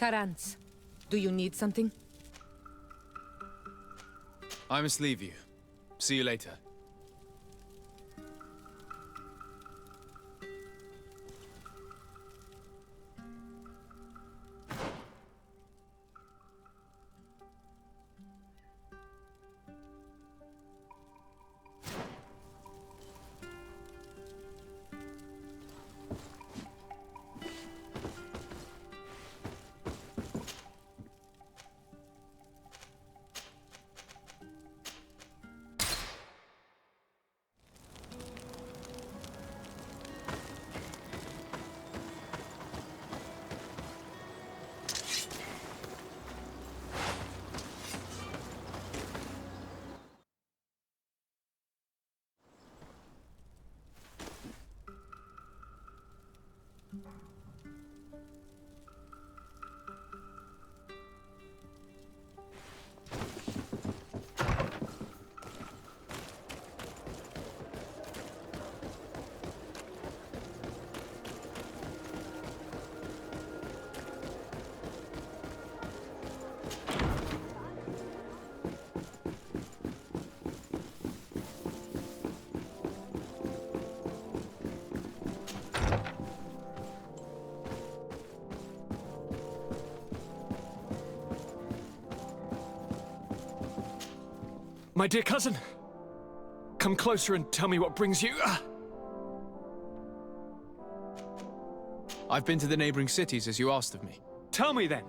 Karans, do you need something? I must leave you. See you later. My dear cousin, come closer and tell me what brings you. I've been to the neighboring cities as you asked of me. Tell me then,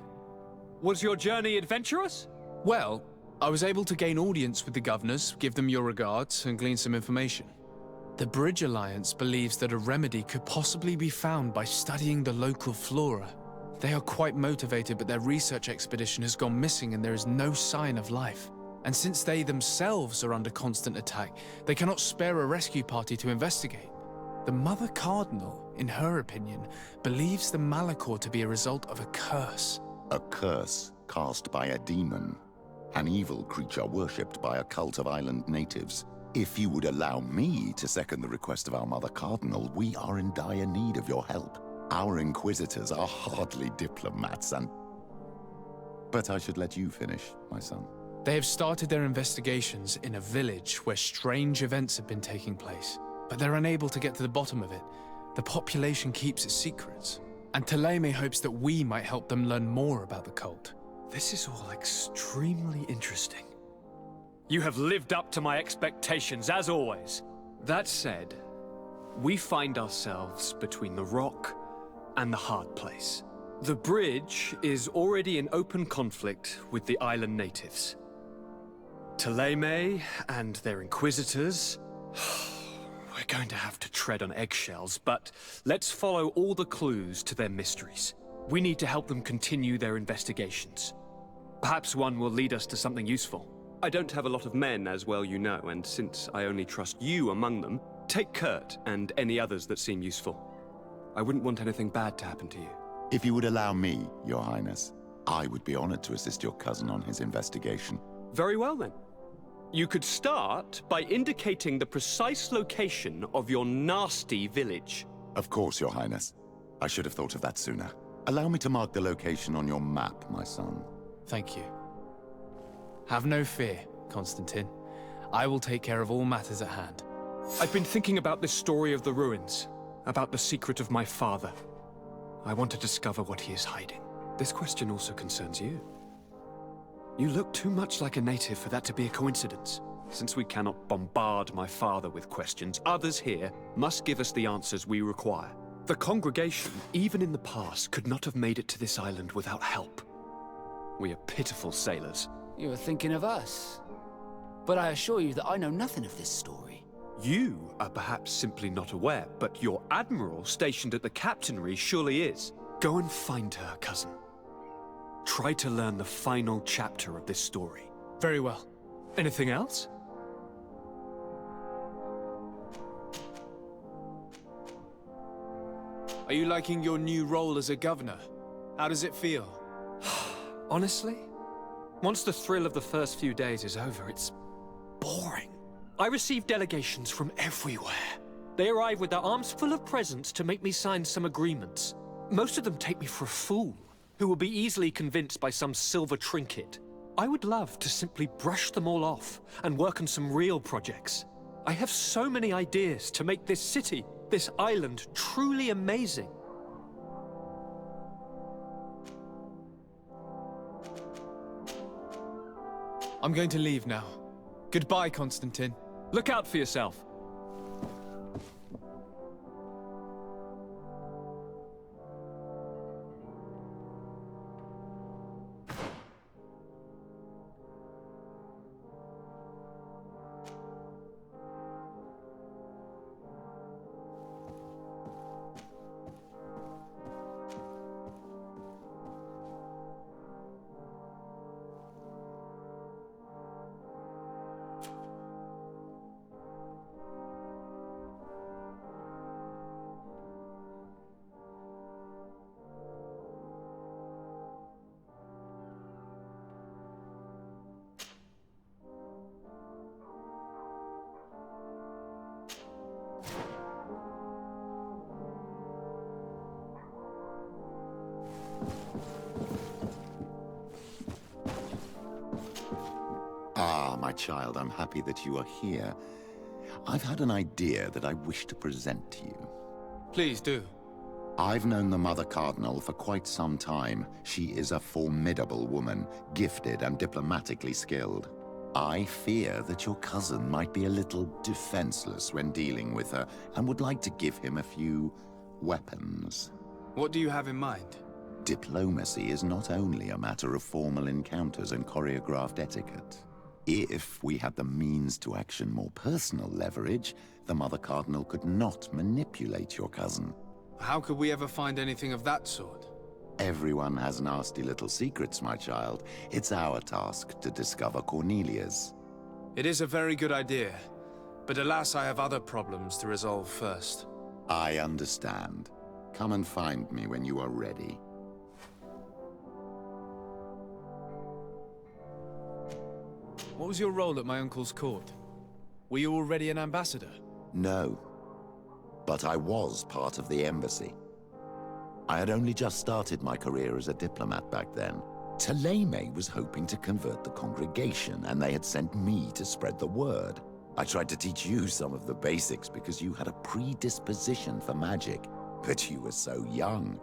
was your journey adventurous? Well, I was able to gain audience with the governors, give them your regards, and glean some information. The Bridge Alliance believes that a remedy could possibly be found by studying the local flora. They are quite motivated, but their research expedition has gone missing and there is no sign of life. And since they themselves are under constant attack, they cannot spare a rescue party to investigate. The Mother Cardinal, in her opinion, believes the Malachor to be a result of a curse. A curse cast by a demon. An evil creature worshipped by a cult of island natives. If you would allow me to second the request of our Mother Cardinal, we are in dire need of your help. Our inquisitors are hardly diplomats and... But I should let you finish, my son. They have started their investigations in a village where strange events have been taking place, but they're unable to get to the bottom of it. The population keeps its secrets, and Thélème hopes that we might help them learn more about the cult. This is all extremely interesting. You have lived up to my expectations, as always. That said, we find ourselves between the rock and the hard place. The bridge is already in open conflict with the island natives. Thélème and their inquisitors... We're going to have to tread on eggshells, but let's follow all the clues to their mysteries. We need to help them continue their investigations. Perhaps one will lead us to something useful. I don't have a lot of men, as well you know, and since I only trust you among them, take Kurt and any others that seem useful. I wouldn't want anything bad to happen to you. If you would allow me, Your Highness, I would be honored to assist your cousin on his investigation. Very well, then. You could start by indicating the precise location of your nasty village. Of course, Your Highness. I should have thought of that sooner. Allow me to mark the location on your map, my son. Thank you. Have no fear, Constantine. I will take care of all matters at hand. I've been thinking about this story of the ruins, about the secret of my father. I want to discover what he is hiding. This question also concerns you. You look too much like a native for that to be a coincidence. Since we cannot bombard my father with questions, others here must give us the answers we require. The congregation, even in the past, could not have made it to this island without help. We are pitiful sailors. You were thinking of us. But I assure you that I know nothing of this story. You are perhaps simply not aware, but your admiral stationed at the captainry surely is. Go and find her, cousin. Try to learn the final chapter of this story. Very well. Anything else? Are you liking your new role as a governor? How does it feel? Honestly, once the thrill of the first few days is over, it's boring. I receive delegations from everywhere. They arrive with their arms full of presents to make me sign some agreements. Most of them take me for a fool, who will be easily convinced by some silver trinket. I would love to simply brush them all off and work on some real projects. I have so many ideas to make this city, this island, truly amazing. I'm going to leave now. Goodbye, Constantine. Look out for yourself. Ah, my child, I'm happy that you are here. I've had an idea that I wish to present to you. Please do. I've known the Mother Cardinal for quite some time. She is a formidable woman, gifted and diplomatically skilled. I fear that your cousin might be a little defenseless when dealing with her, and would like to give him a few weapons. What do you have in mind? Diplomacy is not only a matter of formal encounters and choreographed etiquette. If we had the means to action more personal leverage, the Mother Cardinal could not manipulate your cousin. How could we ever find anything of that sort? Everyone has nasty little secrets, my child. It's our task to discover Cornelia's. It is a very good idea, but alas, I have other problems to resolve first. I understand. Come and find me when you are ready. What was your role at my uncle's court? Were you already an ambassador? No. But I was part of the embassy. I had only just started my career as a diplomat back then. Taleme was hoping to convert the congregation, and they had sent me to spread the word. I tried to teach you some of the basics because you had a predisposition for magic, but you were so young.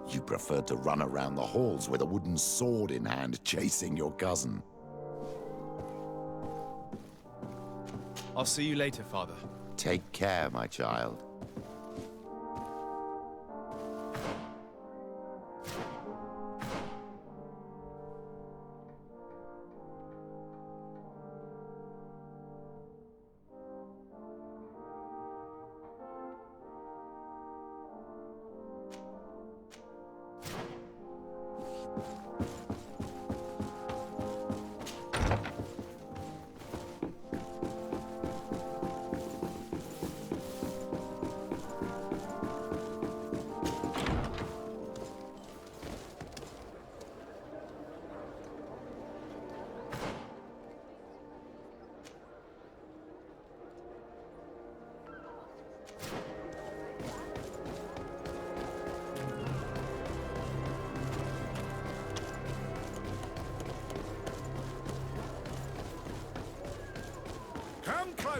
You preferred to run around the halls with a wooden sword in hand, chasing your cousin. I'll see you later, Father. Take care, my child.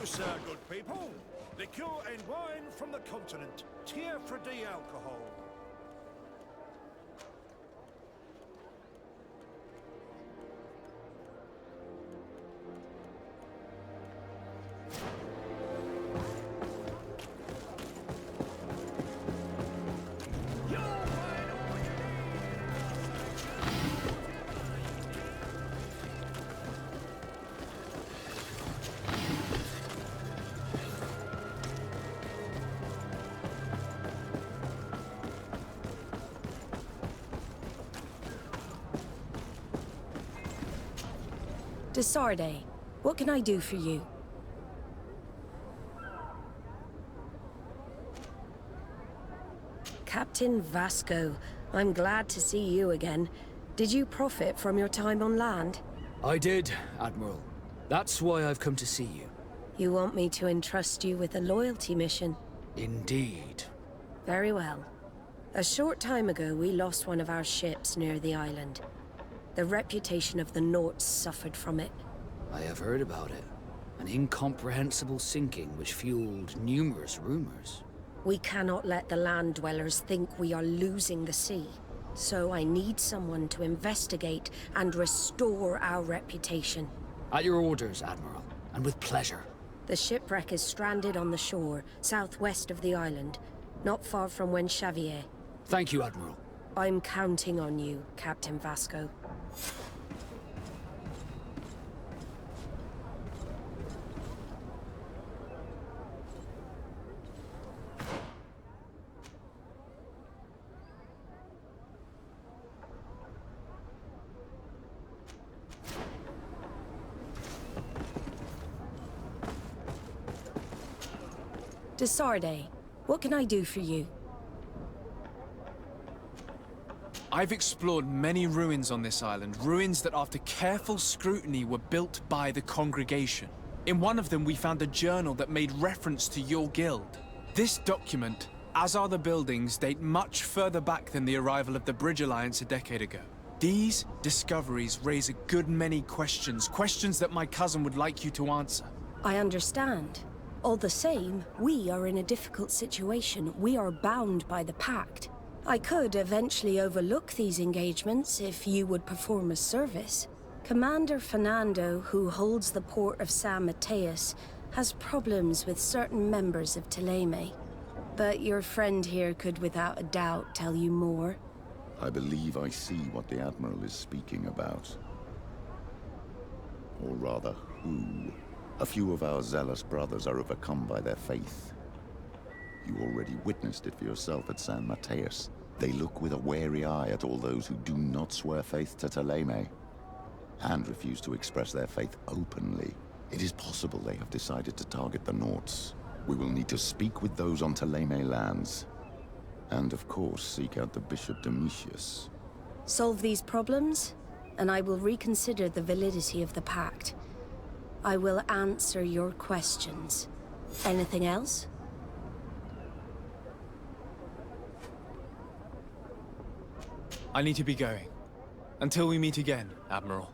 No, sir, good people. Liqueur and wine from the continent. Tier for the alcohol. Desarde, what can I do for you? Captain Vasco, I'm glad to see you again. Did you profit from your time on land? I did, Admiral. That's why I've come to see you. You want me to entrust you with a loyalty mission? Indeed. Very well. A short time ago, we lost one of our ships near the island. The reputation of the Norts suffered from it. I have heard about it. An incomprehensible sinking which fueled numerous rumors. We cannot let the land dwellers think we are losing the sea. So I need someone to investigate and restore our reputation. At your orders, Admiral, and with pleasure. The shipwreck is stranded on the shore, southwest of the island, not far from Xavier. Thank you, Admiral. I'm counting on you, Captain Vasco. Desarde, what can I do for you? I've explored many ruins on this island, ruins that after careful scrutiny were built by the congregation. In one of them we found a journal that made reference to your guild. This document, as are the buildings, date much further back than the arrival of the Bridge Alliance a decade ago. These discoveries raise a good many questions, questions that my cousin would like you to answer. I understand. All the same, we are in a difficult situation. We are bound by the Pact. I could eventually overlook these engagements if you would perform a service. Commander Fernando, who holds the port of San Mateus, has problems with certain members of Teleme. But your friend here could without a doubt tell you more. I believe I see what the Admiral is speaking about. Or rather, who. A few of our zealous brothers are overcome by their faith. You already witnessed it for yourself at San Mateus. They look with a wary eye at all those who do not swear faith to Teleme, and refuse to express their faith openly. It is possible they have decided to target the Norts. We will need to speak with those on Teleme lands. And of course, seek out the Bishop Domitius. Solve these problems, and I will reconsider the validity of the Pact. I will answer your questions. Anything else? I need to be going. Until we meet again, Admiral.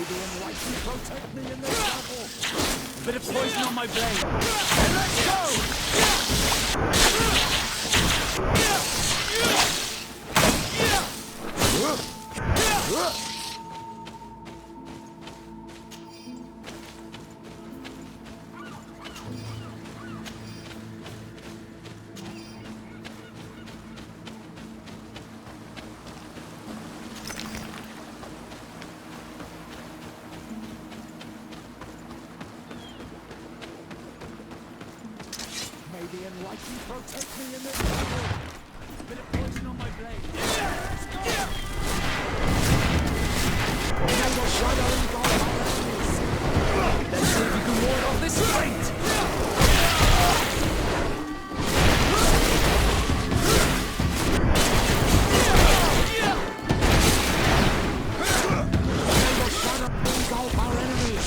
the enlightened protect me in this battle. Bit of poison on my blade. And let's go! May the enlightened protect me in this battle. Bit of poison on my blade. Let's go! May the shadow engulf my enemies. Let's see if you can ward off this fate. May the shadow engulf our enemies.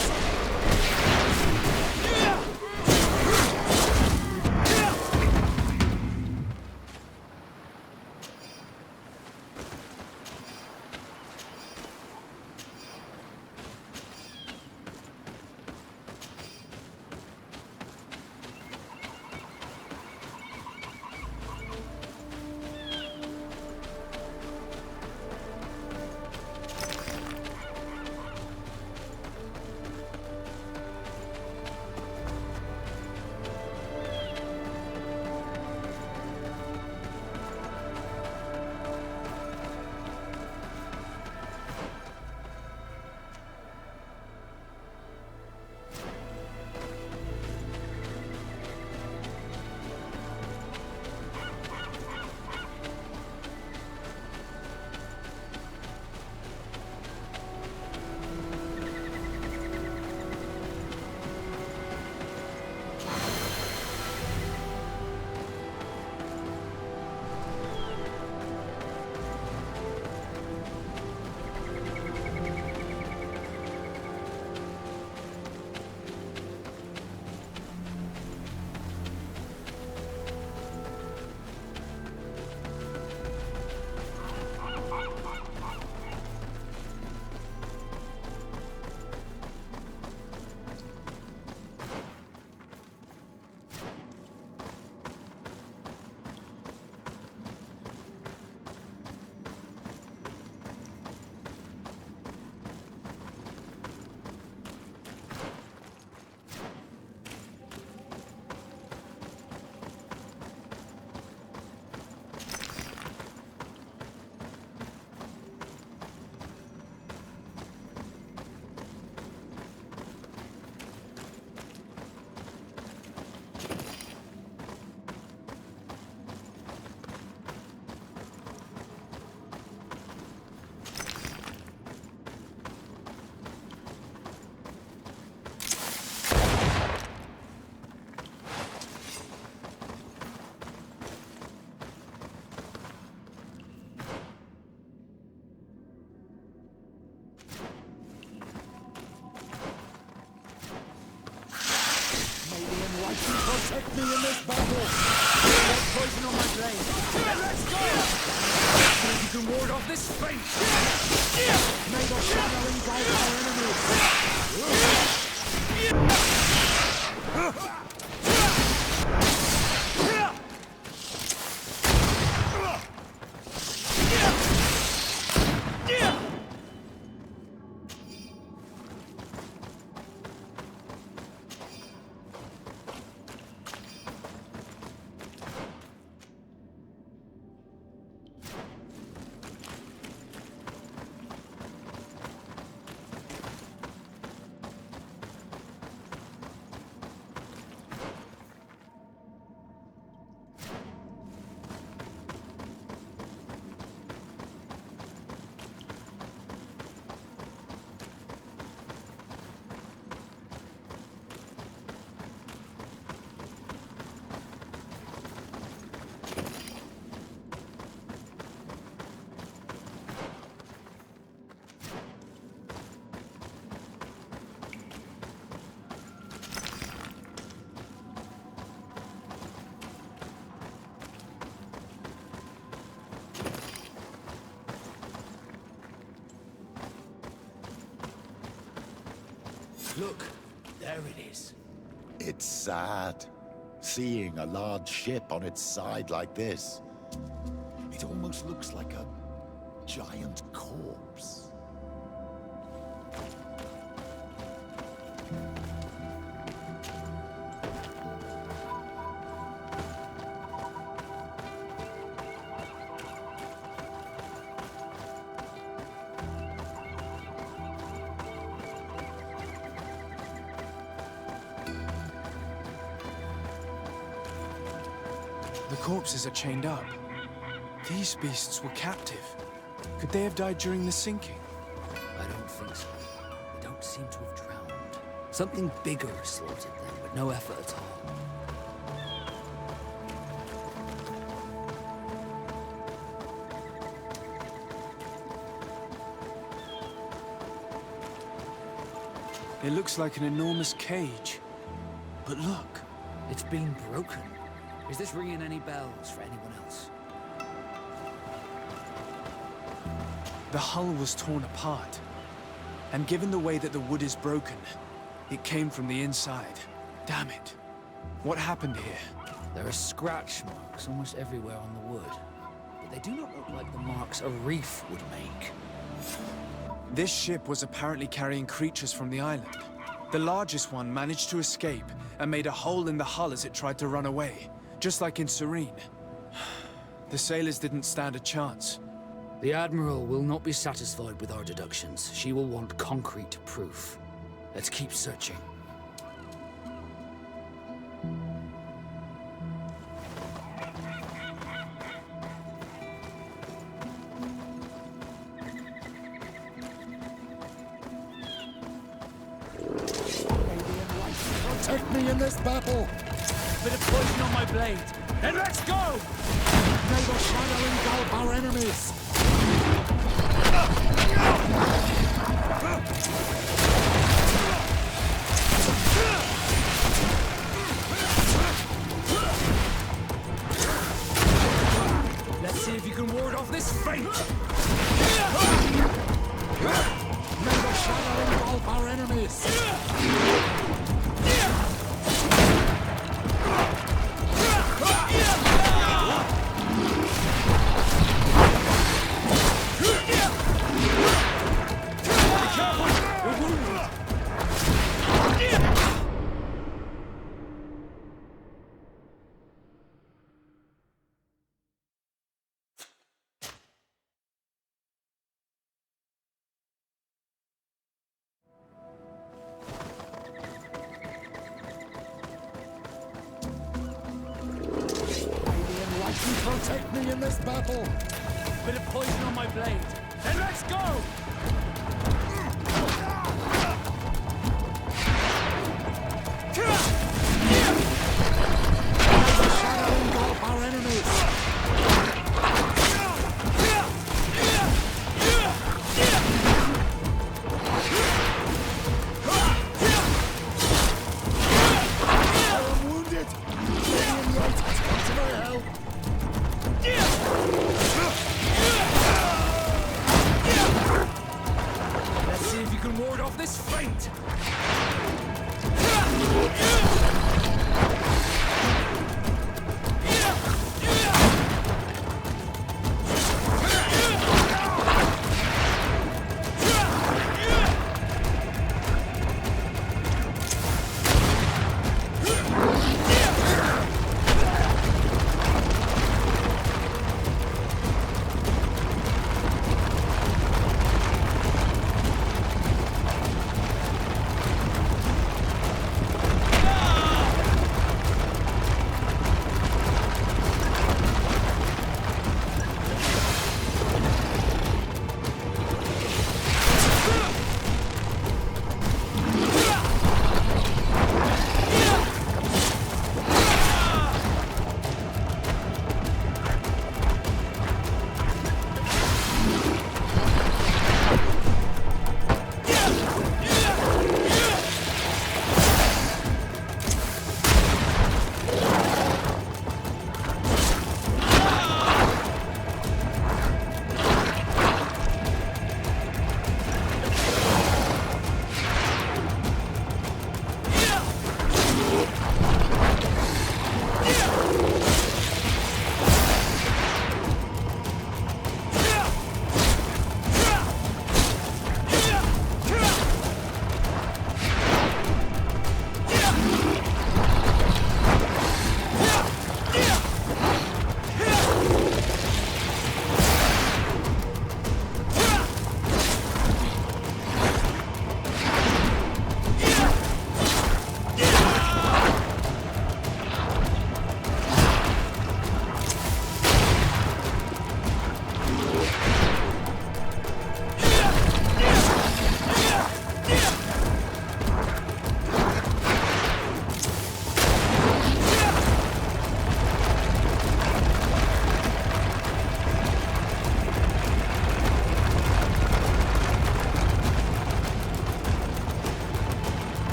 Protect me in this battle! There's poison on my blade. Let's go! You can ward off this fate. May the shadow engulf our enemies! Look, there it is. It's sad, seeing a large ship on its side like this. It almost looks like a giant corpse. The corpses are chained up. These beasts were captive. Could they have died during the sinking? I don't think so. They don't seem to have drowned. Something bigger slaughtered them, with no effort at all. It looks like an enormous cage. But look, It's been broken. Is this ringing any bells for anyone else? the hull was torn apart. And given the way that the wood is broken, it came from the inside. Damn it. What happened here? There are scratch marks almost everywhere on the wood, but they do not look like the marks a reef would make. This ship was apparently carrying creatures from the island. The largest one managed to escape and made a hole in the hull as it tried to run away, just like in Serene. The sailors didn't stand a chance. The Admiral will not be satisfied with our deductions. She will want concrete proof. Let's keep searching. Protect me in this battle! Bit of poison on my blade. Then let's go! May the shadow engulf our enemies! Let's see if you can ward off this feint! May the shadow engulf our enemies! Protect me in this battle! Bit of poison on my blade. Then let's go! May the shadow engulf our enemies! I am wounded! Alien light has come to my help! Let's see if you can ward off this feint!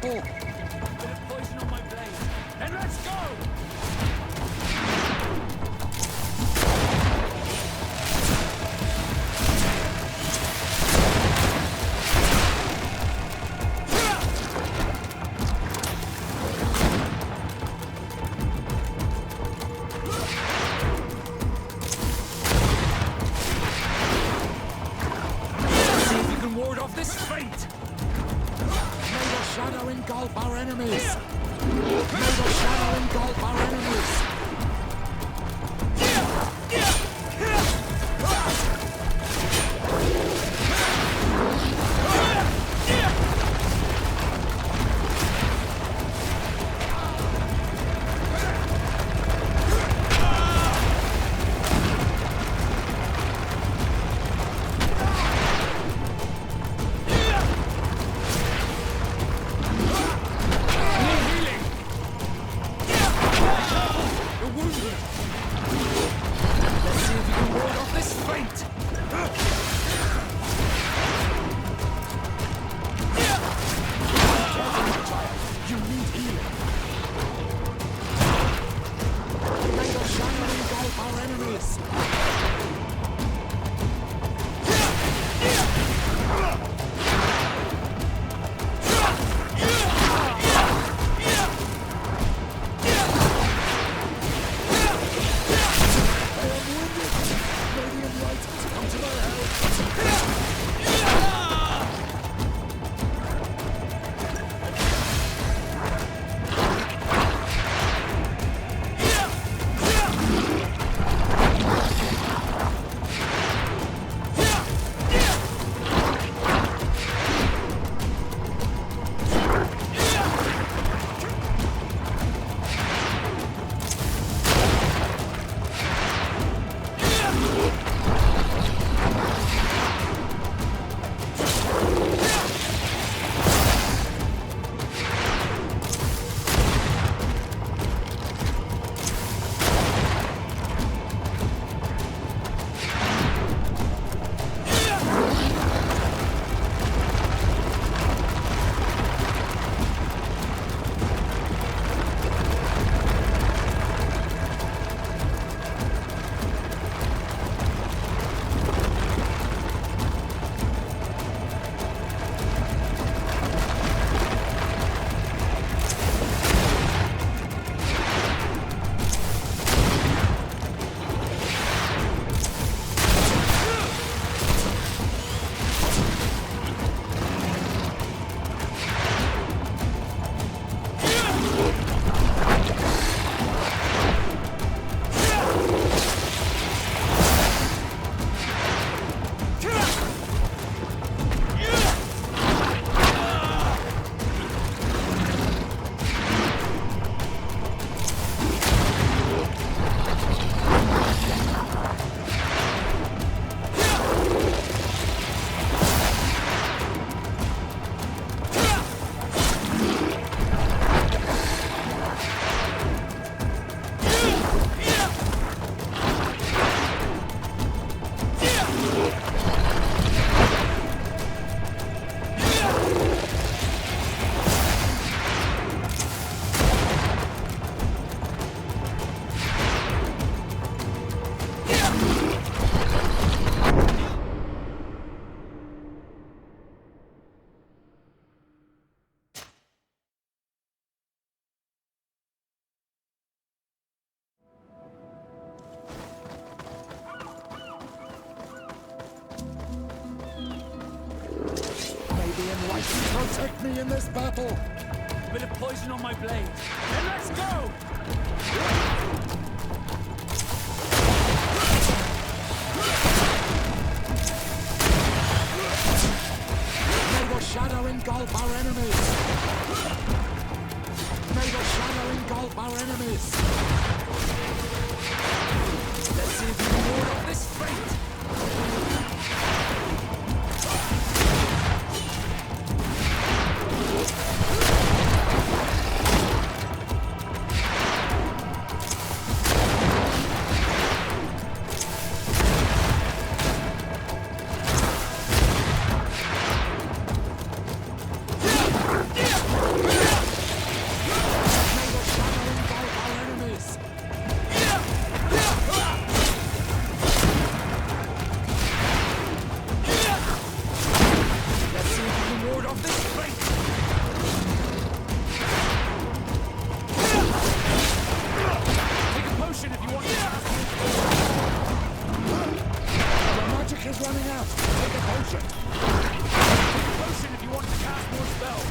battle. Bit of poison on my blade. And let's go! Engulf our enemies! May the shadow engulf our enemies! Protect me in this battle! Bit of poison on my blade. Then let's go! May the shadow engulf our enemies! May the shadow engulf our enemies! Let's see if we can ward off this fate! potion. Potion if you want to cast more spells.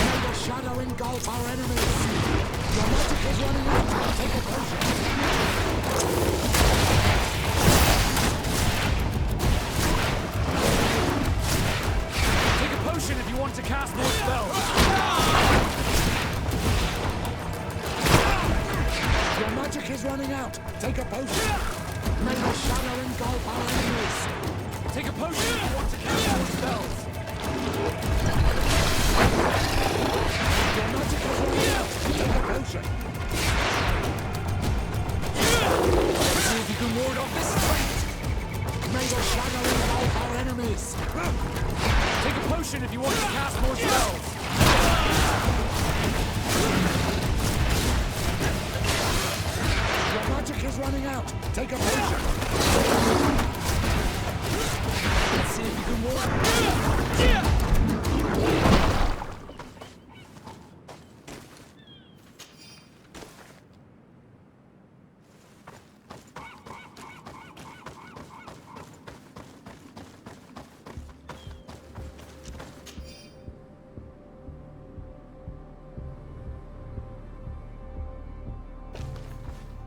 Made a shadow engulf our enemies. Your magic is running out. Take a potion. Take a potion if you want to cast more spells. Your magic is running out. Take a potion. May the shadow engulf our enemies. Take a potion if you want to cast more spells. Your magic is running out. Take a potion. See if you can ward off this fight. May the shadow engulf our enemies. Take a potion if you want to cast more spells. Your magic is running out. Take a potion. Let's see if you can ward.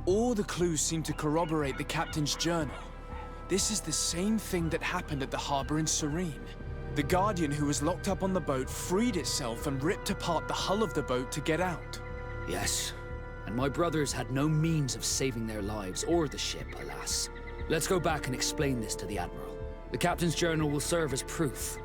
All the clues seem to corroborate the captain's journal. This is the same thing that happened at the harbor in Serene. The Guardian who was locked up on the boat freed itself and ripped apart the hull of the boat to get out. Yes, and my brothers had no means of saving their lives or the ship, alas. Let's go back and explain this to the Admiral. The captain's journal will serve as proof.